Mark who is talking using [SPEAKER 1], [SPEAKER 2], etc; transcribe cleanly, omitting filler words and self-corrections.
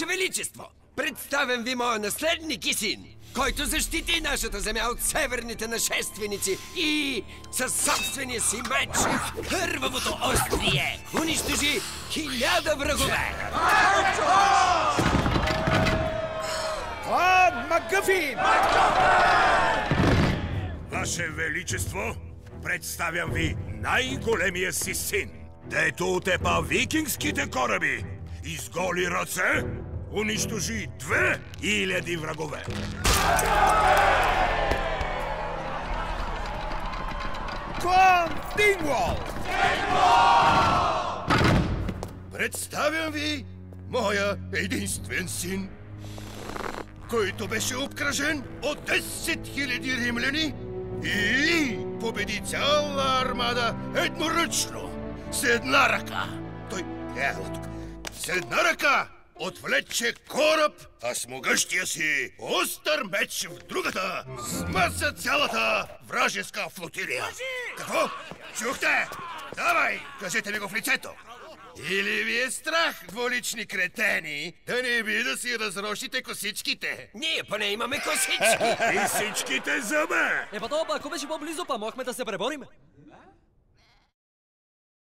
[SPEAKER 1] Ваше Величество, представям ви моя наследник и син, който защити нашата земя от северните нашественици и със собствения си меч, хървавото острие, унищожи 1000 врагове.
[SPEAKER 2] Клан Макгъфин!
[SPEAKER 3] Ваше Величество, представям ви най-големия си син, дето отепа викингските кораби и с голи ръце унищожи 2000 врагове.
[SPEAKER 2] Клан Дингвол!
[SPEAKER 4] Представям ви моя единствен син, който беше обкръжен от 10 000 римляни и победи цяла армада едноръчно, с една ръка. Той е тук. С една ръка отвлече кораб, а с могъщия си остър меч в другата смъса цялата вражеска флотилия. Какво? Чухте? Давай, кажете ми го в лицето. Или ви е страх, дволични кретени, да не би да си разрошите косичките?
[SPEAKER 1] Ние поне имаме косички.
[SPEAKER 3] И всичките зъбе!
[SPEAKER 5] Епа то, ако беше по-близо, па мохме да се пребориме.